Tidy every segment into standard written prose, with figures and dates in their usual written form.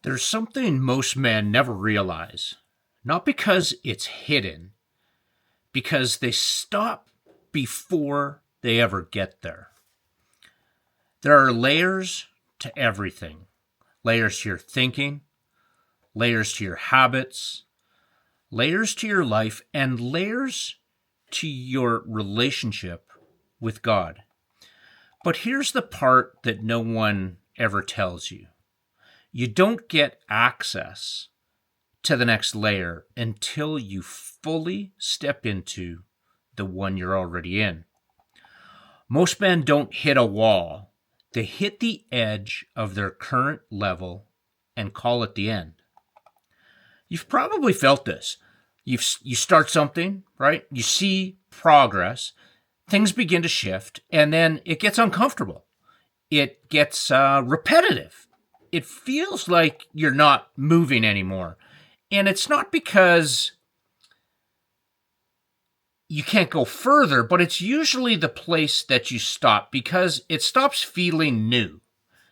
There's something most men never realize, not because it's hidden, because they stop before they ever get there. There are layers to everything. Layers to your thinking, layers to your habits, layers to your life, and layers to your relationship with God. But here's the part that no one ever tells you. You don't get access to the next layer until you fully step into the one you're already in. Most men don't hit a wall. They hit the edge of their current level and call it the end. You've probably felt this. You start something, right? You see progress. Things begin to shift, and then it gets uncomfortable. It gets repetitive. It feels like you're not moving anymore. And it's not because you can't go further, but it's usually the place that you stop because it stops feeling new,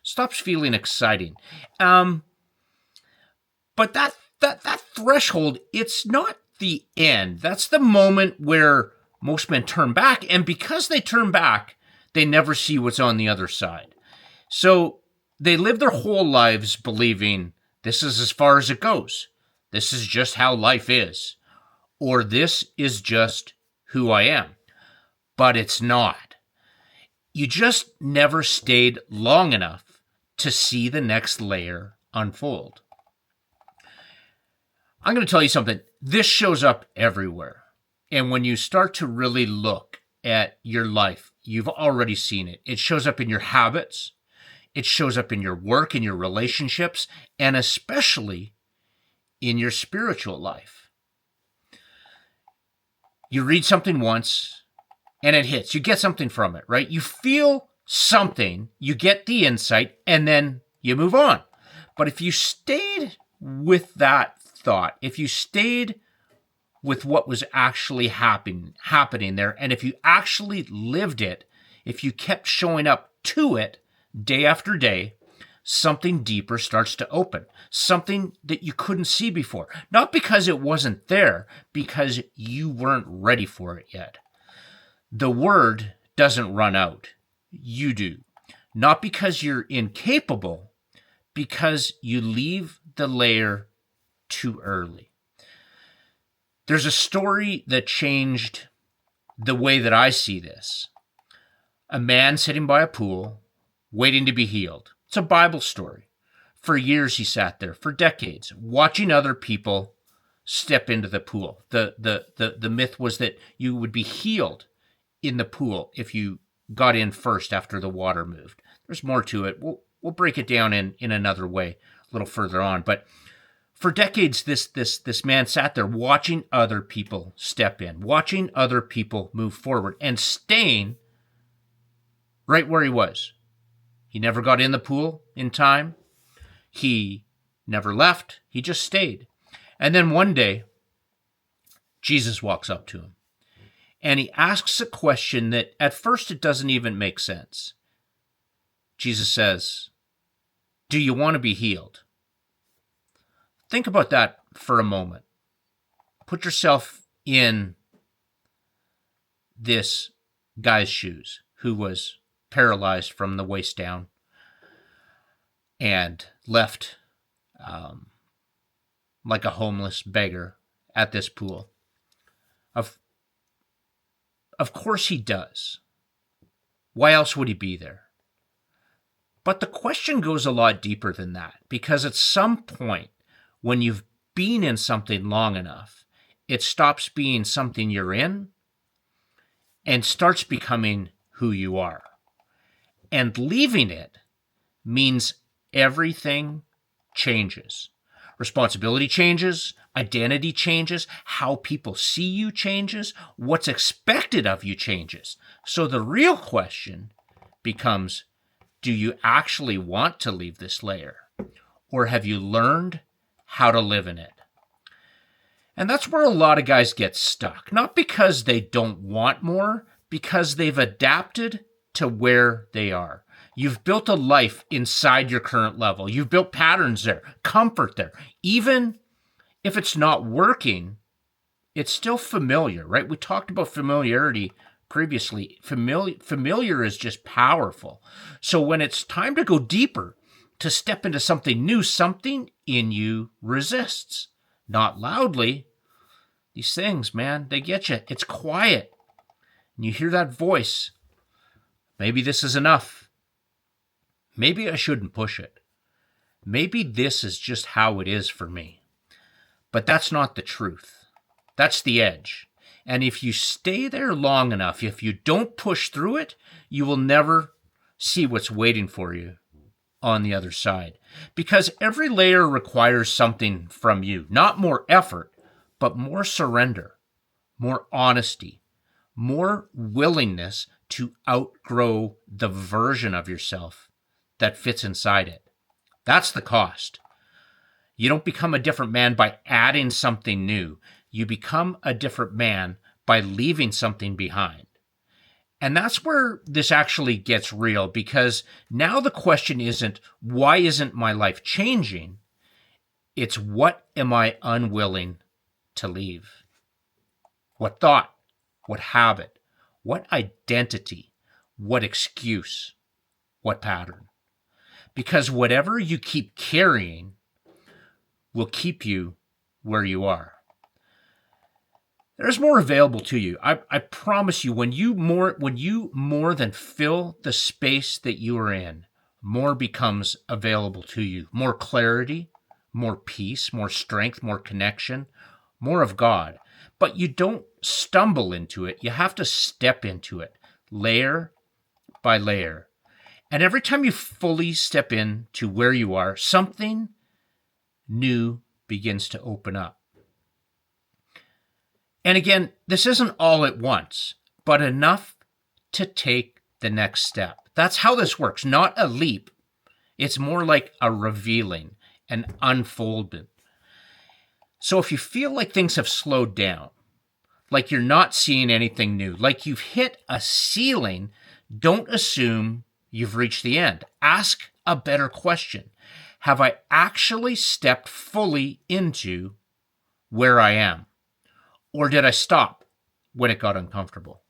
stops feeling exciting. But that threshold, it's not the end. That's the moment where most men turn back, and because they turn back, they never see what's on the other side. So they live their whole lives believing this is as far as it goes. This is just how life is. Or this is just who I am. But it's not. You just never stayed long enough to see the next layer unfold. I'm going to tell you something. This shows up everywhere. And when you start to really look at your life, you've already seen it. It shows up in your habits. It shows up in your work, in your relationships, and especially in your spiritual life. You read something once, and it hits. You get something from it, right? You feel something, you get the insight, and then you move on. But if you stayed with that thought, if you stayed with what was actually happening there, and if you actually lived it, if you kept showing up to it day after day, something deeper starts to open, something that you couldn't see before. Not because it wasn't there, because you weren't ready for it yet. The word doesn't run out. You do. Not because you're incapable, because you leave the layer too early. There's a story that changed the way that I see this. A man sitting by a pool, waiting to be healed. It's a Bible story. For years he sat there, for decades, watching other people step into the pool. The myth was that you would be healed in the pool if you got in first after the water moved. There's more to it. We'll break it down in another way a little further on. But for decades, this man sat there watching other people step in, watching other people move forward, and staying right where he was. He never got in the pool in time. He never left. He just stayed. And then one day, Jesus walks up to him, and he asks a question that at first it doesn't even make sense. Jesus says, "Do you want to be healed?" Think about that for a moment. Put yourself in this guy's shoes who was paralyzed from the waist down and left like a homeless beggar at this pool. Of course he does. Why else would he be there? But the question goes a lot deeper than that, because at some point, when you've been in something long enough, it stops being something you're in and starts becoming who you are. And leaving it means everything changes. Responsibility changes, identity changes, how people see you changes, what's expected of you changes. So the real question becomes, do you actually want to leave this layer? Or have you learned how to live in it? And that's where a lot of guys get stuck. Not because they don't want more, because they've adapted to where they are. You've built a life inside your current level. You've built patterns there, comfort there. Even if it's not working, it's still familiar, right? We talked about familiarity previously. Familiar is just powerful. So when it's time to go deeper, to step into something new, something in you resists. Not loudly. These things, man, they get you. It's quiet. And you hear that voice. Maybe this is enough. Maybe I shouldn't push it. Maybe this is just how it is for me. But that's not the truth. That's the edge. And if you stay there long enough, if you don't push through it, you will never see what's waiting for you on the other side. Because every layer requires something from you. Not more effort, but more surrender, more honesty, more willingness to outgrow the version of yourself that fits inside it. That's the cost. You don't become a different man by adding something new. You become a different man by leaving something behind. And that's where this actually gets real, because now the question isn't, why isn't my life changing? It's, what am I unwilling to leave? What thought? What habit? What identity? What excuse? What pattern? Because whatever you keep carrying will keep you where you are. There's more available to you. I promise you, when you more than fill the space that you are in, more becomes available to you. More clarity, more peace, more strength, more connection, more of God. But you don't stumble into it. You have to step into it, layer by layer. And every time you fully step into where you are, something new begins to open up. And again, this isn't all at once, but enough to take the next step. That's how this works, not a leap. It's more like a revealing, an unfoldment. So if you feel like things have slowed down, like you're not seeing anything new, like you've hit a ceiling, don't assume you've reached the end. Ask a better question. Have I actually stepped fully into where I am? Or did I stop when it got uncomfortable?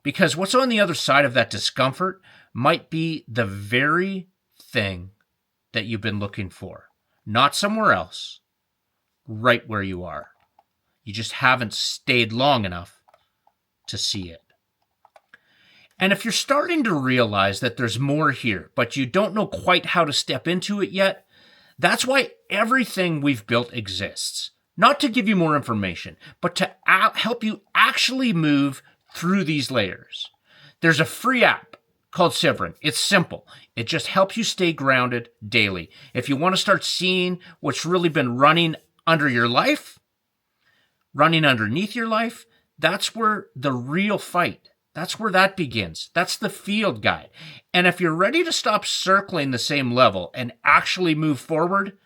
Because what's on the other side of that discomfort might be the very thing that you've been looking for. Not somewhere else, right where you are. You just haven't stayed long enough to see it. And if you're starting to realize that there's more here, but you don't know quite how to step into it yet, that's why everything we've built exists. Not to give you more information, but to help you actually move through these layers. There's a free app called Severin. It's simple. It just helps you stay grounded daily. If you want to start seeing what's really been running under your life, running underneath your life, that's where the real fight, that's where that begins. That's the field guide. And if you're ready to stop circling the same level and actually move forward,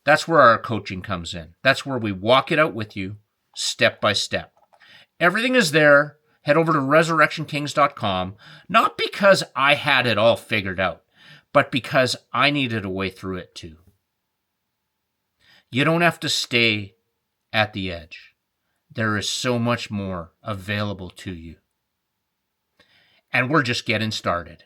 that's where our coaching comes in. That's where we walk it out with you, step by step. Everything is there. Head over to resurrectionkings.com, not because I had it all figured out, but because I needed a way through it too. You don't have to stay at the edge. There is so much more available to you. And we're just getting started.